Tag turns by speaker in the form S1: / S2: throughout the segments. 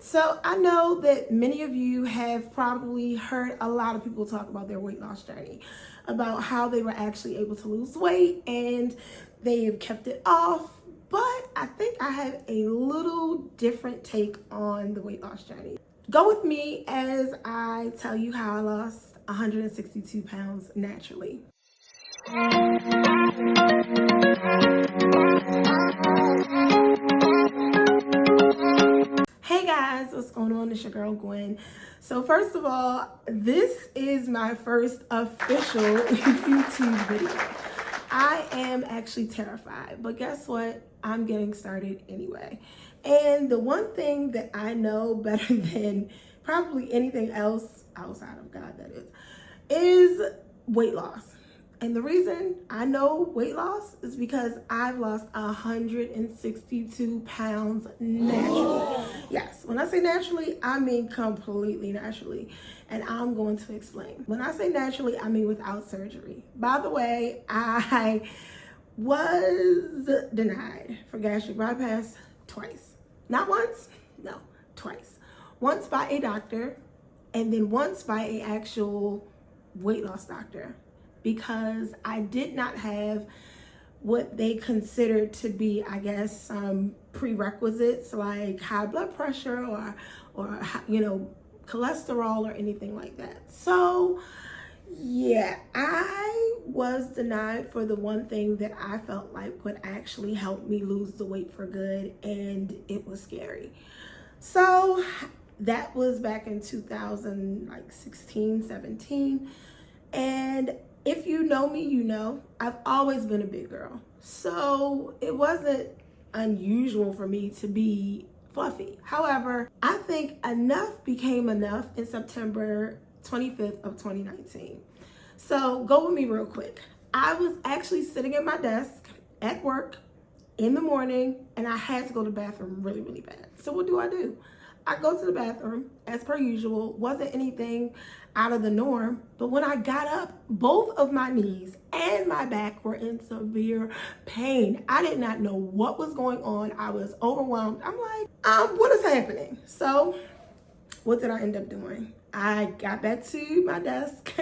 S1: So I know that many of you have probably heard a lot of people talk about their weight loss journey, about how they were actually able to lose weight and they have kept it off. But I think I have a little different take on the weight loss journey. Go with me as I tell you how I lost 162 pounds naturally. Hey guys, what's going on? It's your girl Gwen. So first of all, this is my first official YouTube video. I am actually terrified, but guess what? I'm getting started anyway. And the one thing that I know better than probably anything else outside of God, that is weight loss. And the reason I know weight loss is because I've lost 162 pounds naturally. Yes, when I say naturally, I mean completely naturally. And I'm going to explain. When I say naturally, I mean without surgery. By the way, I was denied for gastric bypass twice. Not once, no, twice. Once by a doctor, and then once by an actual weight loss doctor, because I did not have what they considered to be, I guess, some prerequisites like high blood pressure or cholesterol or anything like that. So yeah, I was denied for the one thing that I felt like would actually help me lose the weight for good, and it was scary. So that was back in 2016, 17. And if you know me, you know I've always been a big girl. So it wasn't unusual for me to be fluffy. However, I think enough became enough in September 25th of 2019. So go with me real quick. I was actually sitting at my desk at work in the morning, and I had to go to the bathroom really, really bad. So what do? I go to the bathroom as per usual. Wasn't anything out of the norm, but when I got up, both of my knees and my back were in severe pain. I did not know what was going on. I was overwhelmed. I'm like, what is happening? So what did I end up doing? I got back to my desk.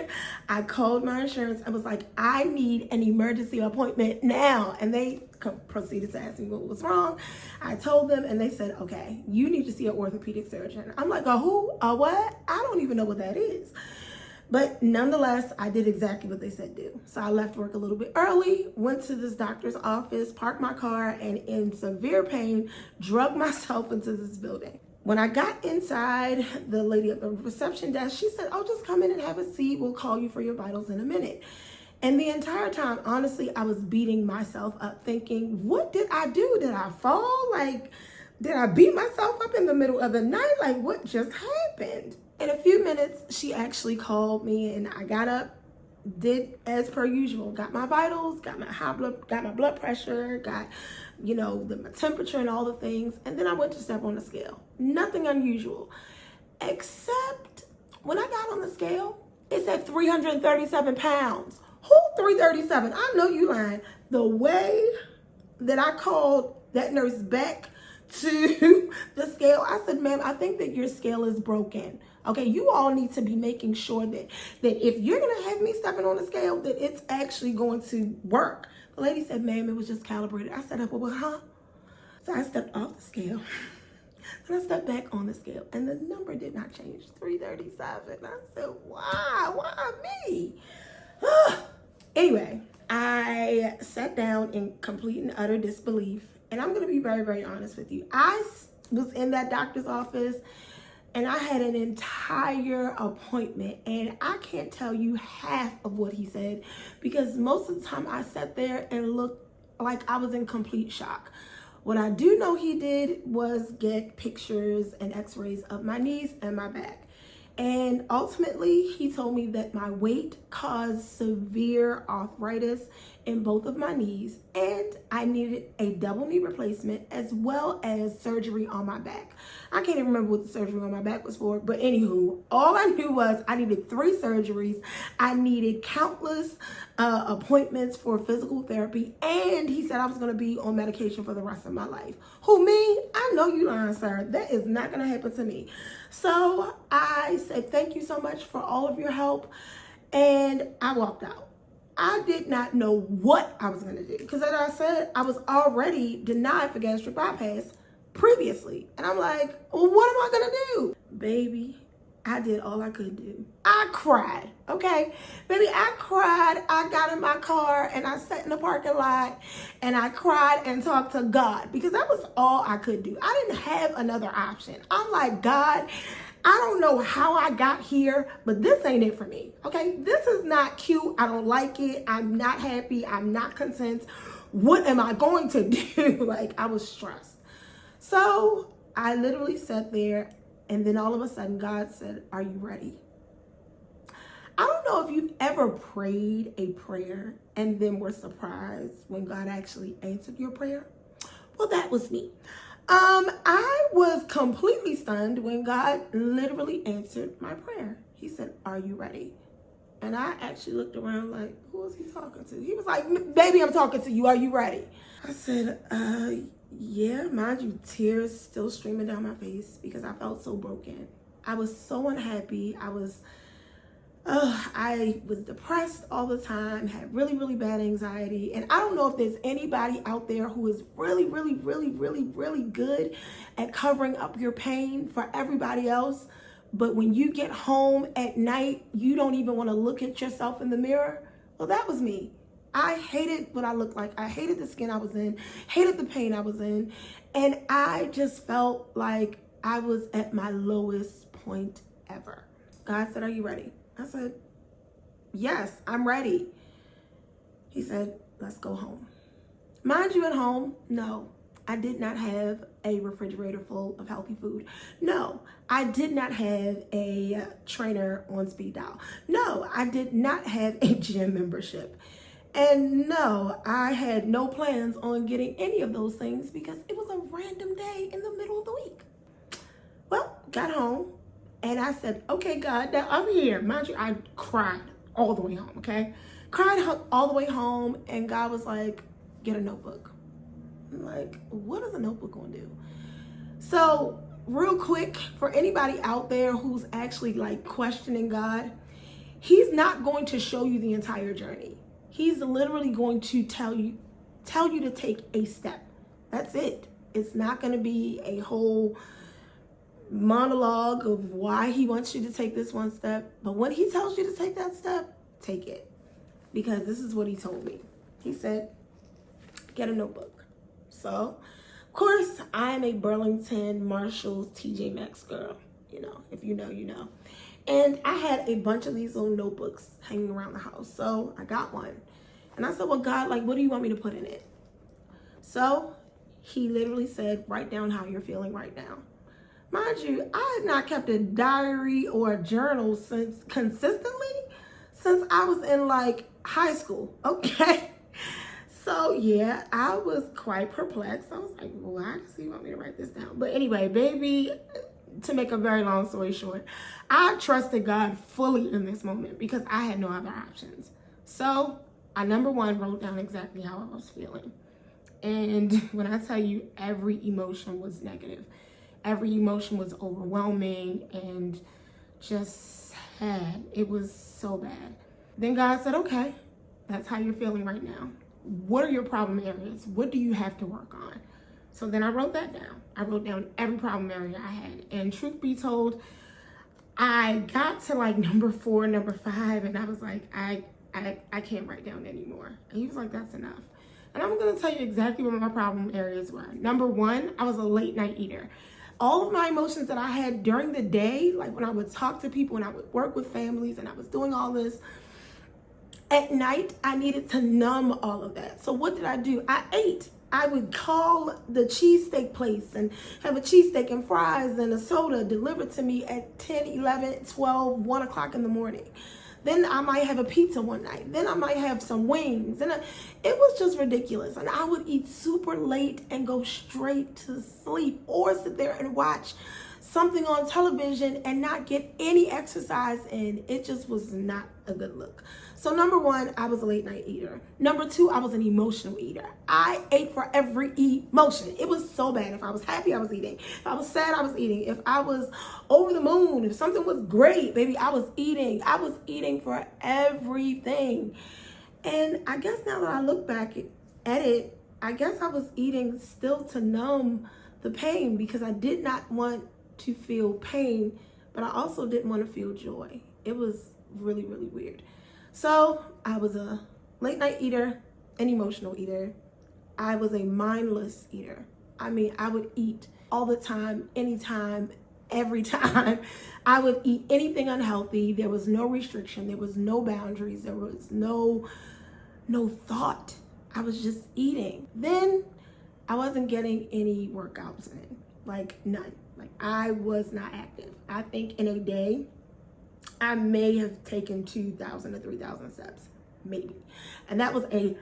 S1: I called my insurance. I was like, I need an emergency appointment now. And they proceeded to ask me what was wrong. I told them, and they said, okay, you need to see an orthopedic surgeon. I'm like, a who? A what? I don't even know what that is. But nonetheless, I did exactly what they said do. So I left work a little bit early, went to this doctor's office, parked my car, and in severe pain, drugged myself into this building. When I got inside, the lady at the reception desk, she said, oh, just come in and have a seat. We'll call you for your vitals in a minute. And the entire time, honestly, I was beating myself up thinking, what did I do? Did I fall? Like, did I beat myself up in the middle of the night? Like, what just happened? In a few minutes, she actually called me, and I got up, did as per usual, got my vitals, got my blood pressure, got, my temperature and all the things. And then I went to step on the scale. Nothing unusual, except when I got on the scale, it said 337 pounds. Who 337? I know you lying. The way that I called that nurse back to the scale, I said, ma'am, I think that your scale is broken. Okay, you all need to be making sure that if you're going to have me stepping on the scale, that it's actually going to work. The lady said, ma'am, it was just calibrated. I said, well, huh? So I stepped off the scale. Then I stepped back on the scale, and the number did not change, 337. I said, why? Why me? Anyway, I sat down in complete and utter disbelief. And I'm going to be very, very honest with you. I was in that doctor's office, and I had an entire appointment, and I can't tell you half of what he said, because most of the time I sat there and looked like I was in complete shock. What I do know he did was get pictures and x-rays of my knees and my back. And ultimately, he told me that my weight caused severe arthritis in both of my knees, and I needed a double knee replacement as well as surgery on my back. I can't even remember what the surgery on my back was for, but anywho, all I knew was I needed 3 surgeries. I needed countless appointments for physical therapy, and he said I was going to be on medication for the rest of my life. Who, me? I know you lying, sir. That is not going to happen to me. So I said, thank you so much for all of your help, and I walked out. I did not know what I was going to do because, as I said, I was already denied for gastric bypass previously. And I'm like, well, what am I going to do? Baby, I did all I could do. I cried, okay? Baby, I cried. I got in my car and I sat in the parking lot and I cried and talked to God because that was all I could do. I didn't have another option. I'm like, God, I don't know how I got here, but this ain't it for me, okay? This is not cute. I don't like it. I'm not happy. I'm not content. What am I going to do? Like, I was stressed. So I literally sat there, and then all of a sudden, God said, are you ready? I don't know if you've ever prayed a prayer and then were surprised when God actually answered your prayer. Well, that was me. I was completely stunned when God literally answered my prayer. He said, are you ready? And I actually looked around like, who is he talking to? He was like, baby, I'm talking to you. Are you ready? I said, yeah, mind you, tears still streaming down my face because I felt so broken. I was so unhappy. I was depressed all the time, had really, really bad anxiety. And I don't know if there's anybody out there who is really, really, really, really, really good at covering up your pain for everybody else. But when you get home at night, you don't even want to look at yourself in the mirror. Well, that was me. I hated what I looked like. I hated the skin I was in, hated the pain I was in. And I just felt like I was at my lowest point ever. God said, are you ready? I said, yes, I'm ready. He said, let's go home. Mind you, at home, no, I did not have a refrigerator full of healthy food. No, I did not have a trainer on speed dial. No, I did not have a gym membership. And no, I had no plans on getting any of those things because it was a random day in the middle of the week. Well, got home. And I said, okay, God, now I'm here. Mind you, I cried all the way home, okay? Cried all the way home, and God was like, get a notebook. I'm like, what is a notebook gonna do? So, real quick, for anybody out there who's actually like questioning God, He's not going to show you the entire journey. He's literally going to tell you to take a step. That's it. It's not gonna be a whole monologue of why he wants you to take this one step. But when he tells you to take that step, take it. Because this is what he told me. He said, get a notebook. So, of course, I am a Burlington Marshalls TJ Maxx girl. You know, if you know, you know. And I had a bunch of these little notebooks hanging around the house. So I got one. And I said, well, God, like, what do you want me to put in it? So he literally said, write down how you're feeling right now. Mind you, I had not kept a diary or a journal consistently since I was in like high school, okay? So yeah, I was quite perplexed. I was like, why does he want me to write this down? But anyway, baby, to make a very long story short, I trusted God fully in this moment because I had no other options. So I, number one, wrote down exactly how I was feeling. And when I tell you, every emotion was negative. Every emotion was overwhelming and just sad. It was so bad. Then God said, okay, that's how you're feeling right now. What are your problem areas? What do you have to work on? So then I wrote that down. I wrote down every problem area I had. And truth be told, I got to like number 4, number 5, and I was like, I can't write down anymore. And he was like, that's enough. And I'm gonna tell you exactly what my problem areas were. Number 1, I was a late night eater. All of my emotions that I had during the day, like when I would talk to people and I would work with families and I was doing all this, at night, I needed to numb all of that. So what did I do? I ate. I would call the cheesesteak place and have a cheesesteak and fries and a soda delivered to me at 10, 11, 12, 1 o'clock in the morning. Then I might have a pizza one night. Then I might have some wings. And it was just ridiculous. And I would eat super late and go straight to sleep, or sit there and watch something on television and not get any exercise in. It just was not a good look. So number one, I was a late night eater. Number two, I was an emotional eater. I ate for every emotion. It was so bad. If I was happy, I was eating. If I was sad, I was eating. If I was over the moon, if something was great, baby, I was eating. I was eating for everything. And I guess now that I look back at it, I guess I was eating still to numb the pain, because I did not want to feel pain, but I also didn't want to feel joy. It was really, really weird. So I was a late night eater, an emotional eater. I was a mindless eater. I mean, I would eat all the time, anytime, every time. I would eat anything unhealthy. There was no restriction. There was no boundaries. There was no thought. I was just eating. Then I wasn't getting any workouts in, like none. Like, I was not active. I think in a day, I may have taken 2,000 to 3,000 steps, maybe. And that was a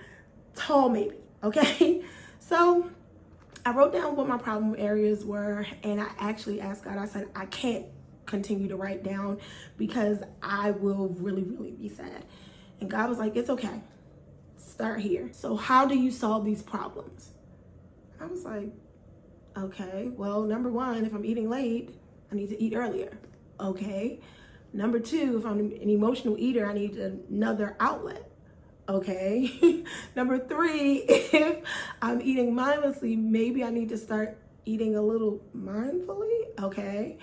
S1: tall maybe, okay? So I wrote down what my problem areas were, and I actually asked God, I said, I can't continue to write down because I will really, really be sad. And God was like, it's okay. Start here. So how do you solve these problems? I was like, okay, well, number one, if I'm eating late, I need to eat earlier. Okay. Number two, if I'm an emotional eater, I need another outlet. Okay. Number three, if I'm eating mindlessly, maybe I need to start eating a little mindfully. Okay.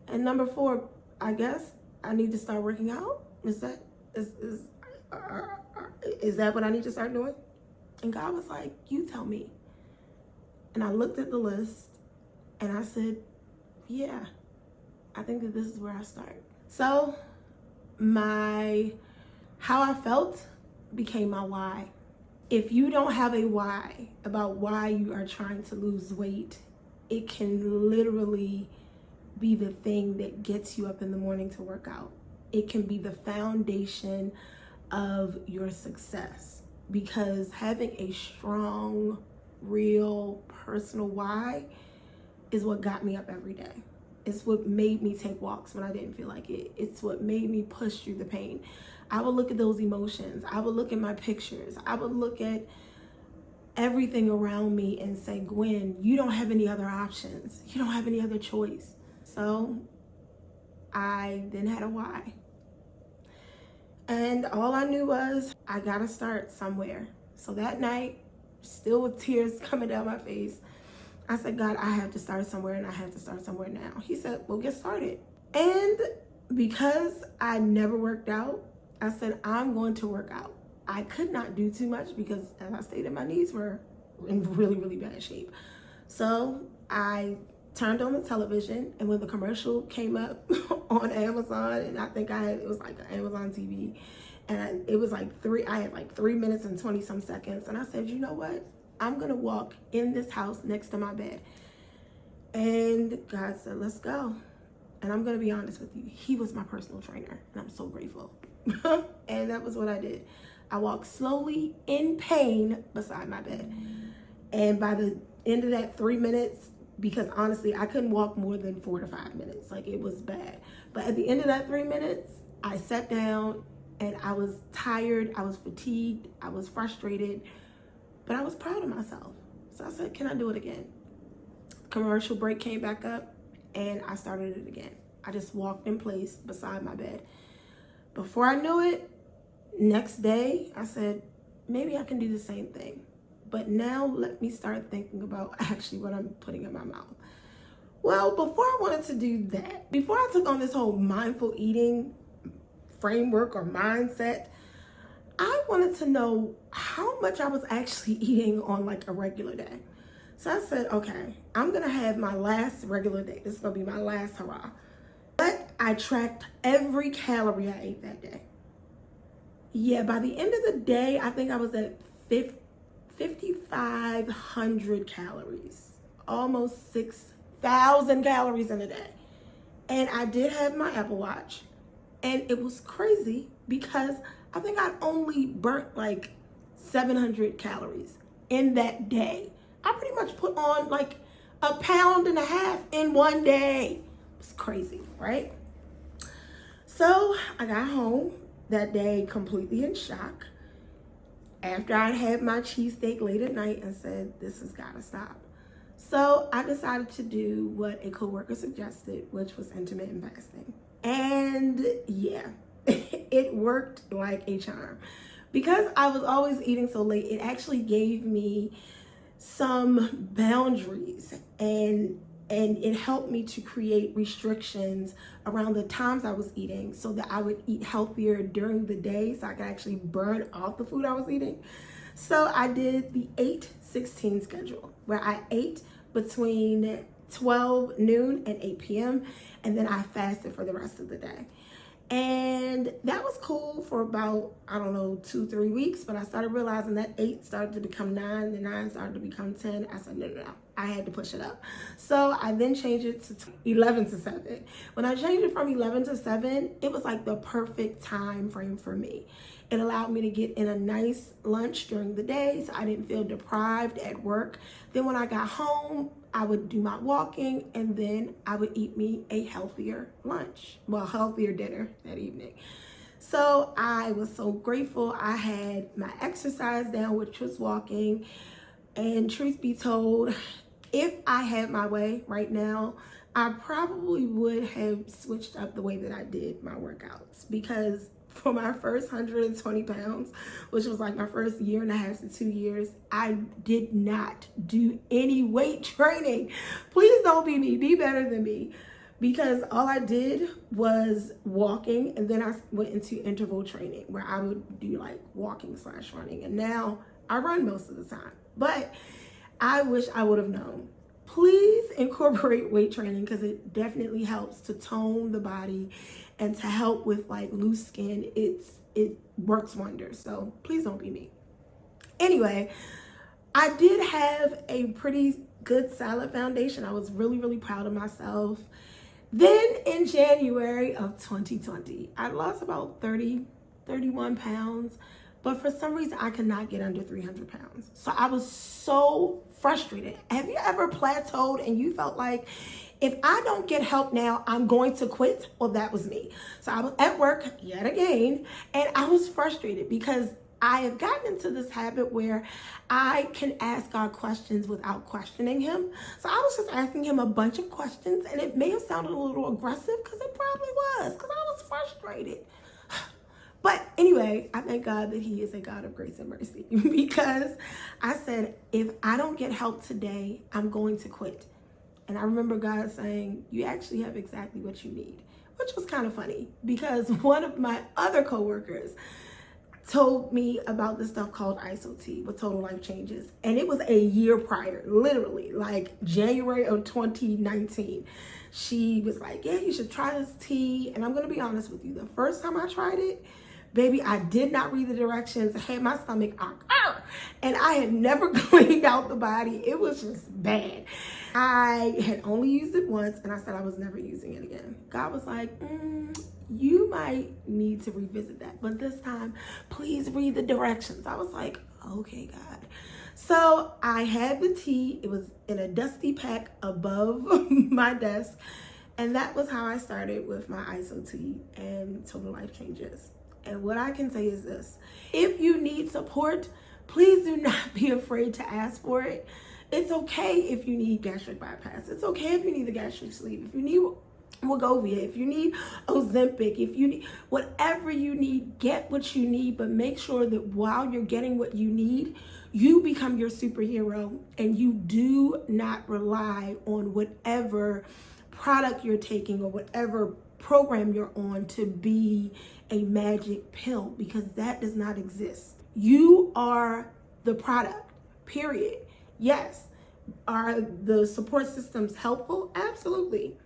S1: And number four, I guess I need to start working out. Is that what I need to start doing? And God was like, you tell me. And I looked at the list and I said, yeah, I think that this is where I start. So how I felt became my why. If you don't have a why about why you are trying to lose weight, it can literally be the thing that gets you up in the morning to work out. It can be the foundation of your success, because having a strong, real, personal why is what got me up every day. It's what made me take walks when I didn't feel like it. It's what made me push through the pain. I would look at those emotions. I would look at my pictures. I would look at everything around me and say, Gwen, you don't have any other options. You don't have any other choice. So I then had a why. And all I knew was I gotta start somewhere. So that night, still with tears coming down my face, I said, God, I have to start somewhere, and I have to start somewhere now. He said, well, get started. And because I never worked out, I said, I'm going to work out. I could not do too much because, as I stated, my knees were in really, really bad shape. So I turned on the television, and when the commercial came up on Amazon, and I think it was like an Amazon TV, and it was like I had like 3 minutes and 20 some seconds. And I said, you know what? I'm gonna walk in this house next to my bed. And God said, let's go. And I'm gonna be honest with you, he was my personal trainer, and I'm so grateful. And that was what I did. I walked slowly in pain beside my bed. And by the end of that 3 minutes, because honestly, I couldn't walk more than 4 to 5 minutes. Like, it was bad. But at the end of that 3 minutes, I sat down, and I was tired, I was fatigued, I was frustrated, but I was proud of myself. So I said, can I do it again? Commercial break came back up, and I started it again. I just walked in place beside my bed. Before I knew it, next day, I said, maybe I can do the same thing. But now let me start thinking about actually what I'm putting in my mouth. Well, before I wanted to do that, before I took on this whole mindful eating framework or mindset, I wanted to know how much I was actually eating on like a regular day. So I said, okay, I'm gonna have my last regular day. This is gonna be my last hurrah. But I tracked every calorie I ate that day. Yeah, by the end of the day, I think I was at 5,500 calories, almost 6,000 calories in a day. And I did have my Apple Watch, and it was crazy because I think I only burnt like 700 calories in that day. I pretty much put on like 1.5 pounds in one day. It's crazy, right? So I got home that day completely in shock after I had my cheesesteak late at night and said, this has got to stop. So I decided to do what a coworker suggested, which was intermittent fasting. And yeah, it worked like a charm. Because I was always eating so late, it actually gave me some boundaries, and it helped me to create restrictions around the times I was eating so that I would eat healthier during the day so I could actually burn off the food I was eating. So I did the 8-16 schedule where I ate between 12 noon and 8 p.m. and then I fasted for the rest of the day. And that was cool for about, I don't know, 2-3 weeks. But I started realizing that 8 started to become 9, the 9 started to become 10. I said, no. I had to push it up. So I then changed it to 11 to 7. When I changed it from 11 to 7, it was like the perfect time frame for me. It allowed me to get in a nice lunch during the day so I didn't feel deprived at work. Then when I got home, I would do my walking and then I would eat me a healthier lunch, healthier dinner that evening. So I was so grateful. I had my exercise down, which was walking. And truth be told, if I had my way right now, I probably would have switched up the way that I did my workouts, because for my first 120 pounds, which was like my first 1.5 to 2 years, I did not do any weight training. Please don't be me, be better than me. Because all I did was walking, and then I went into interval training where I would do like walking/running. And now I run most of the time, but I wish I would have known. Please incorporate weight training because it definitely helps to tone the body and to help with like loose skin. It works wonders. So please don't be me. Anyway, I did have a pretty good solid foundation. I was really, really proud of myself. Then in January of 2020, I lost about 31 pounds. But for some reason, I could not get under 300 pounds. So I was so frustrated. Have you ever plateaued and you felt like, if I don't get help now, I'm going to quit? Well, that was me. So I was at work yet again, and I was frustrated because I have gotten into this habit where I can ask God questions without questioning him. So I was just asking him a bunch of questions, and it may have sounded a little aggressive because it probably was, because I was frustrated. But anyway, I thank God that he is a God of grace and mercy, because I said, if I don't get help today, I'm going to quit. And I remember God saying, you actually have exactly what you need, which was kind of funny because one of my other coworkers told me about this stuff called ISO-T with Total Life Changes. And it was a year prior, literally like January of 2019. She was like, yeah, you should try this tea. And I'm going to be honest with you. The first time I tried it, baby, I did not read the directions. I had my stomach, and I had never cleaned out the body. It was just bad. I had only used it once, and I said I was never using it again. God was like, you might need to revisit that, but this time, please read the directions. I was like, okay, God. So I had the tea. It was in a dusty pack above my desk, and that was how I started with my ISO-T and Total Life Changes. And what I can say is this: if you need support, please do not be afraid to ask for it. It's okay if you need gastric bypass. It's okay if you need the gastric sleeve. If you need Wegovy, if you need Ozempic, if you need whatever you need, get what you need, but make sure that while you're getting what you need, you become your superhero and you do not rely on whatever product you're taking or whatever program you're on to be a magic pill, because that does not exist. You are the product, period. Yes. Are the support systems helpful? Absolutely.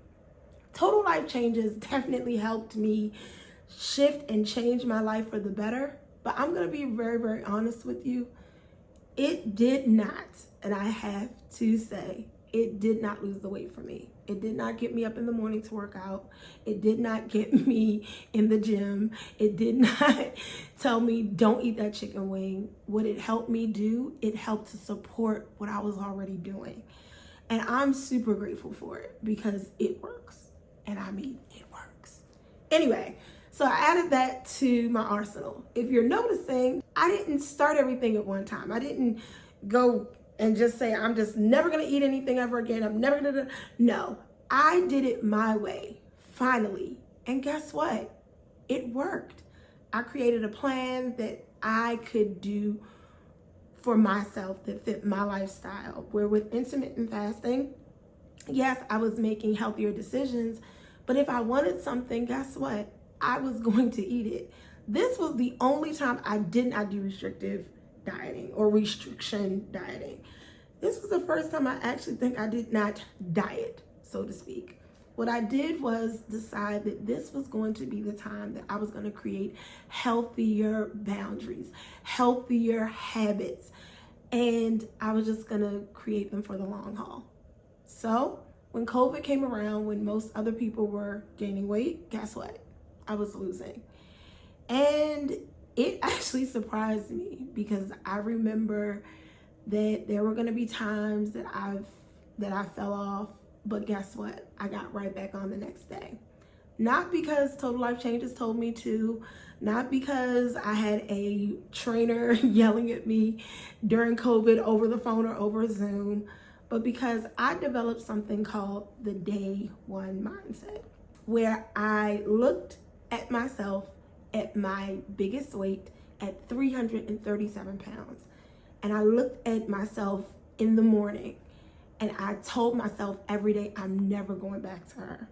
S1: Total Life Changes definitely helped me shift and change my life for the better. But I'm going to be very, very honest with you. It did not, and I have to say, it did not lose the weight for me. It did not get me up in the morning to work out. It did not get me in the gym. It did not tell me don't eat that chicken wing. What it helped me do, it helped to support what I was already doing. And I'm super grateful for it because it works. And I mean, it works. Anyway, so I added that to my arsenal. If you're noticing, I didn't start everything at one time. I didn't go and just say, I'm just never gonna eat anything ever again. I'm never gonna, no. I did it my way, finally. And guess what? It worked. I created a plan that I could do for myself that fit my lifestyle, where with intermittent fasting, yes, I was making healthier decisions, but if I wanted something, guess what? I was going to eat it. This was the only time I did not do restrictive dieting or restriction dieting. This was the first time I actually think I did not diet, so to speak. What I did was decide that this was going to be the time that I was going to create healthier boundaries, healthier habits, and I was just going to create them for the long haul. So when COVID came around, when most other people were gaining weight, guess what? I was losing. And it actually surprised me because I remember that there were going to be times that I fell off, but guess what? I got right back on the next day. Not because Total Life Changes told me to, not because I had a trainer yelling at me during COVID over the phone or over Zoom, but because I developed something called the day one mindset, where I looked at myself at my biggest weight at 337 pounds. And I looked at myself in the morning and I told myself every day, I'm never going back to her.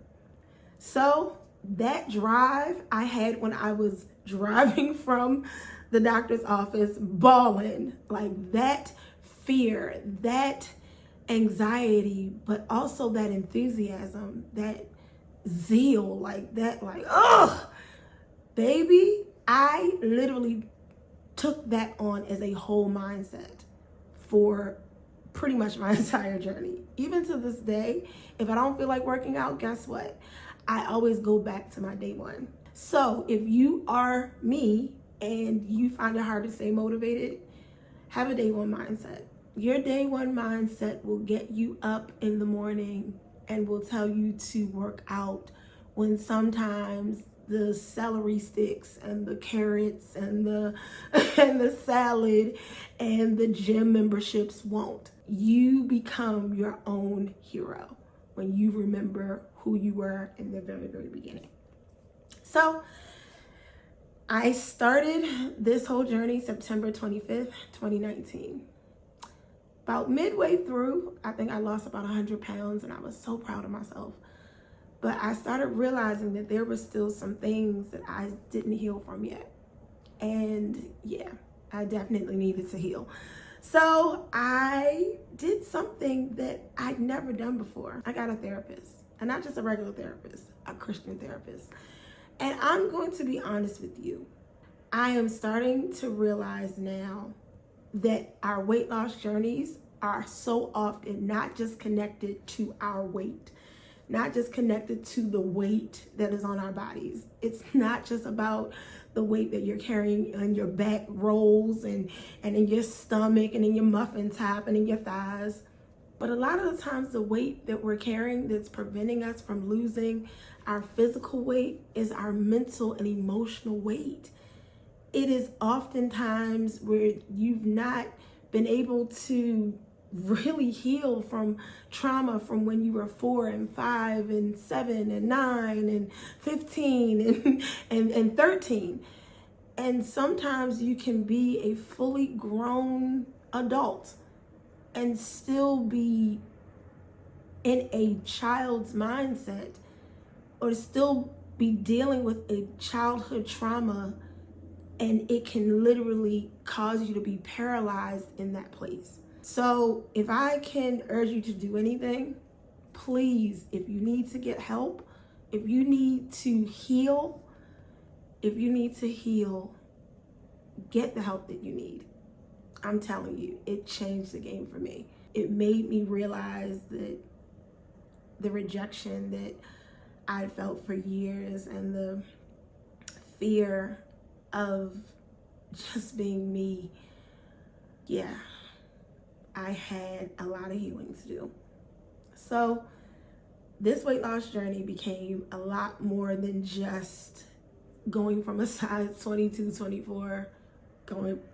S1: So that drive I had when I was driving from the doctor's office, bawling, like that fear, that anxiety, but also that enthusiasm, that zeal, like that, like, ugh, baby, I literally took that on as a whole mindset for pretty much my entire journey. Even to this day, if I don't feel like working out, guess what? I always go back to my day one. So if you are me and you find it hard to stay motivated, have a day one mindset. Your day one mindset will get you up in the morning and will tell you to work out when sometimes the celery sticks and the carrots and the and the salad and the gym memberships won't. You become your own hero when you remember who you were in the very, very beginning. So I started this whole journey September 25th, 2019. About midway through, I think I lost about 100 pounds and I was so proud of myself. But I started realizing that there were still some things that I didn't heal from yet. And yeah, I definitely needed to heal. So I did something that I'd never done before. I got a therapist, and not just a regular therapist, a Christian therapist. And I'm going to be honest with you. I am starting to realize now that our weight loss journeys are so often not just connected to our weight, not just connected to the weight that is on our bodies. It's not just about the weight that you're carrying on your back rolls and in your stomach and in your muffin top and in your thighs. But a lot of the times the weight that we're carrying that's preventing us from losing our physical weight is our mental and emotional weight. It is oftentimes where you've not been able to really heal from trauma from when you were 4 and 5 and 7 and 9 and 15 and 13. And sometimes you can be a fully grown adult and still be in a child's mindset or still be dealing with a childhood trauma, and it can literally cause you to be paralyzed in that place. So if I can urge you to do anything, please, if you need to get help, if you need to heal, get the help that you need. I'm telling you, it changed the game for me. it made me realize that the rejection that I felt for years and the fear of just being me, yeah, I had a lot of healing to do. So this weight loss journey became a lot more than just going from a size 22, 24,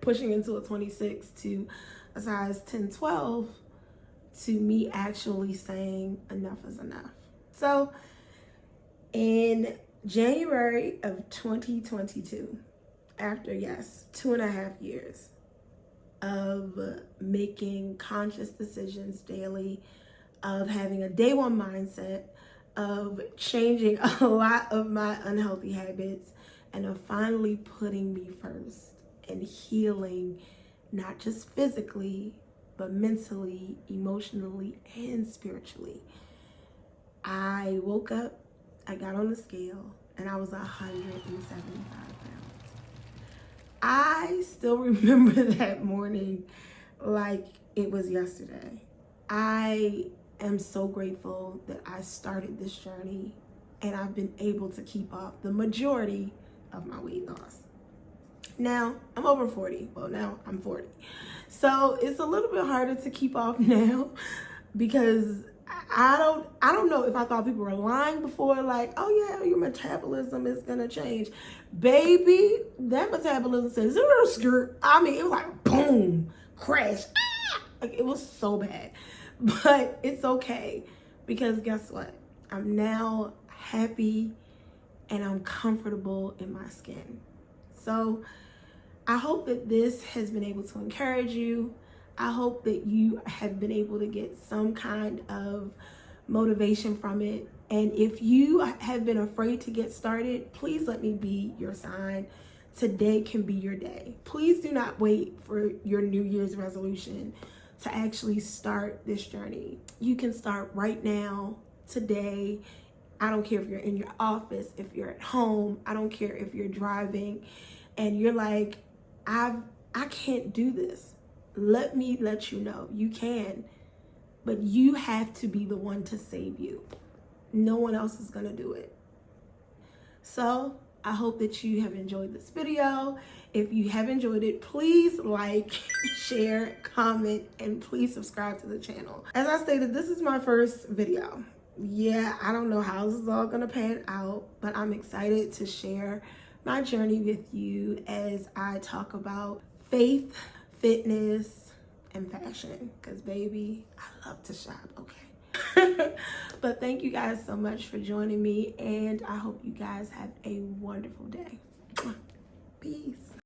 S1: pushing into a 26 to a size 10, 12, to me actually saying enough is enough. So in January of 2022, after, yes, 2.5 years of making conscious decisions daily, of having a day one mindset, of changing a lot of my unhealthy habits, and of finally putting me first and healing, not just physically, but mentally, emotionally, and spiritually. I woke up, I got on the scale, and I was 175 pounds. I still remember that morning like it was yesterday. I am so grateful that I started this journey and I've been able to keep off the majority of my weight loss. Now, I'm over 40. Well, now I'm 40. So it's a little bit harder to keep off now because I don't know if I thought people were lying before, like, oh yeah, your metabolism is gonna change. Baby, that metabolism says, skirt. I mean, it was like boom, crash. Like, it was so bad. But it's okay because guess what? I'm now happy and I'm comfortable in my skin. So I hope that this has been able to encourage you. I hope that you have been able to get some kind of motivation from it. And if you have been afraid to get started, please let me be your sign. Today can be your day. Please do not wait for your New Year's resolution to actually start this journey. You can start right now, today. I don't care if you're in your office, if you're at home, I don't care if you're driving and you're like, I can't do this. Let me let you know you can, but you have to be the one to save you. No one else is gonna do it. So I hope that you have enjoyed this video. If you have enjoyed it, please like, share, comment, and please subscribe to the channel. As I stated, this is my first video. Yeah, I don't know how this is all gonna pan out, but I'm excited to share my journey with you as I talk about faith, fitness, and fashion. Because baby, I love to shop, okay? But thank you guys so much for joining me, and I hope you guys have a wonderful day. Peace.